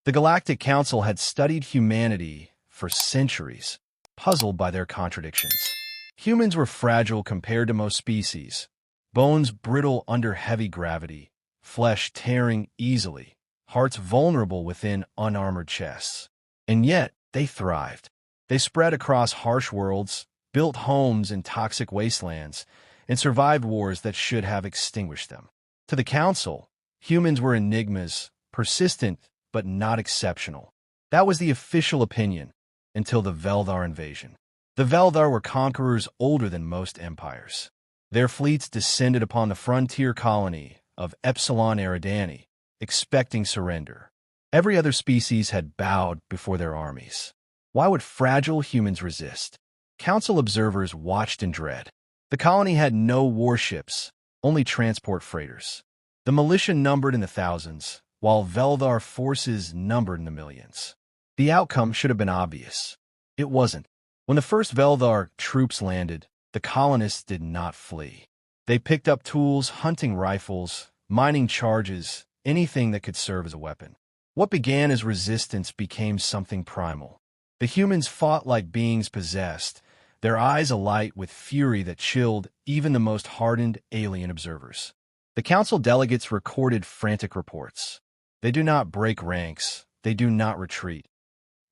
The Galactic Council had studied humanity for centuries, puzzled by their contradictions. Humans were fragile compared to most species, bones brittle under heavy gravity, flesh tearing easily, hearts vulnerable within unarmored chests. And yet, they thrived. They spread across harsh worlds, built homes in toxic wastelands, and survived wars that should have extinguished them. To the Council, humans were enigmas, persistent but not exceptional. That was the official opinion, until the Vel'thar invasion. The Vel'thar were conquerors older than most empires. Their fleets descended upon the frontier colony of Epsilon Eridani, expecting surrender. Every other species had bowed before their armies. Why would fragile humans resist? Council observers watched in dread. The colony had no warships, only transport freighters. The militia numbered in the thousands, while Vel'thar forces numbered in the millions. The outcome should have been obvious. It wasn't. When the first Vel'thar troops landed, the colonists did not flee. They picked up tools, hunting rifles, mining charges, anything that could serve as a weapon. What began as resistance became something primal. The humans fought like beings possessed, their eyes alight with fury that chilled even the most hardened alien observers. The council delegates recorded frantic reports. They do not break ranks, they do not retreat.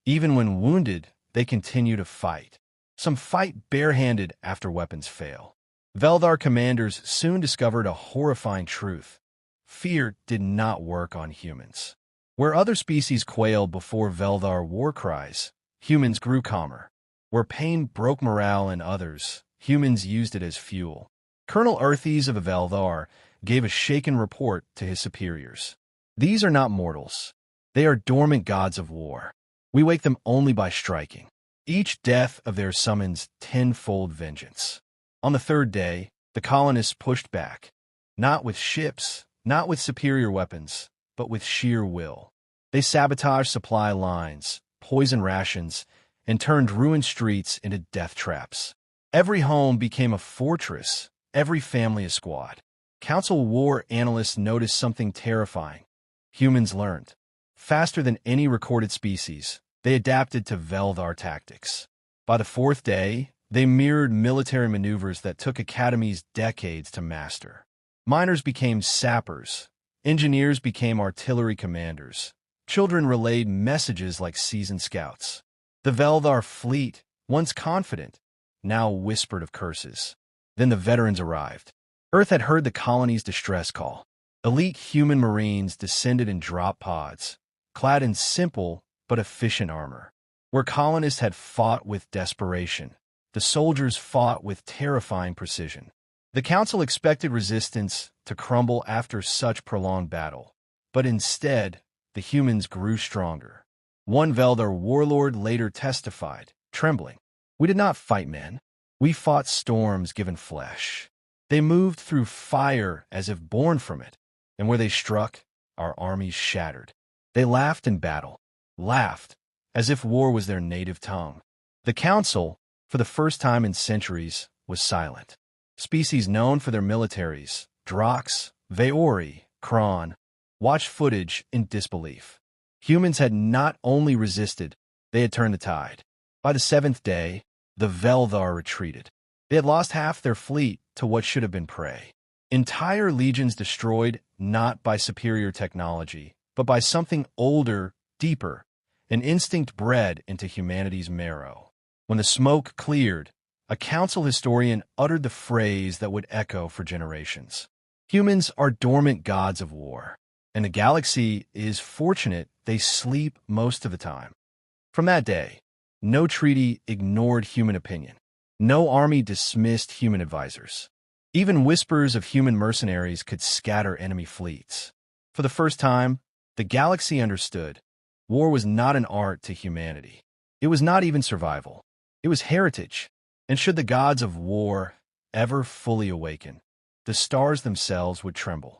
Even when wounded, they continue to fight. Some fight barehanded after weapons fail. Vel'thar commanders soon discovered a horrifying truth. Fear did not work on humans. Where other species quailed before Vel'thar war cries, humans grew calmer. Where pain broke morale in others, humans used it as fuel. Colonel Earthes of Vel'thar gave a shaken report to his superiors. These are not mortals. They are dormant gods of war. We wake them only by striking. Each death of theirs summons tenfold vengeance. On the third day, the colonists pushed back. Not with ships, not with superior weapons, but with sheer will. They sabotaged supply lines, poisoned rations, and turned ruined streets into death traps. Every home became a fortress, every family a squad. Council war analysts noticed something terrifying. Humans learned. Faster than any recorded species, they adapted to Vel'thar tactics. By the fourth day, they mirrored military maneuvers that took academies decades to master. Miners became sappers. Engineers became artillery commanders. Children relayed messages like seasoned scouts. The Vel'thar fleet, once confident, now whispered of curses. Then the veterans arrived. Earth had heard the colony's distress call. Elite human marines descended in drop pods, clad in simple but efficient armor. Where colonists had fought with desperation, the soldiers fought with terrifying precision. The council expected resistance to crumble after such prolonged battle, but instead, the humans grew stronger. One Vel'thar warlord later testified, trembling, "We did not fight men. We fought storms given flesh. They moved through fire as if born from it, and where they struck, our armies shattered. They laughed in battle, laughed, as if war was their native tongue." The council, for the first time in centuries, was silent. Species known for their militaries, Drox, Ve'ori, Kron, watched footage in disbelief. Humans had not only resisted, they had turned the tide. By the seventh day, the Vel'thar retreated. They had lost half their fleet to what should have been prey. Entire legions destroyed not by superior technology, but by something older, deeper, an instinct bred into humanity's marrow. When the smoke cleared, a council historian uttered the phrase that would echo for generations. Humans are dormant gods of war, and the galaxy is fortunate they sleep most of the time. From that day, no treaty ignored human opinion. No army dismissed human advisors. Even whispers of human mercenaries could scatter enemy fleets. For the first time, the galaxy understood. War was not an art to humanity. It was not even survival. It was heritage. And should the gods of war ever fully awaken, the stars themselves would tremble.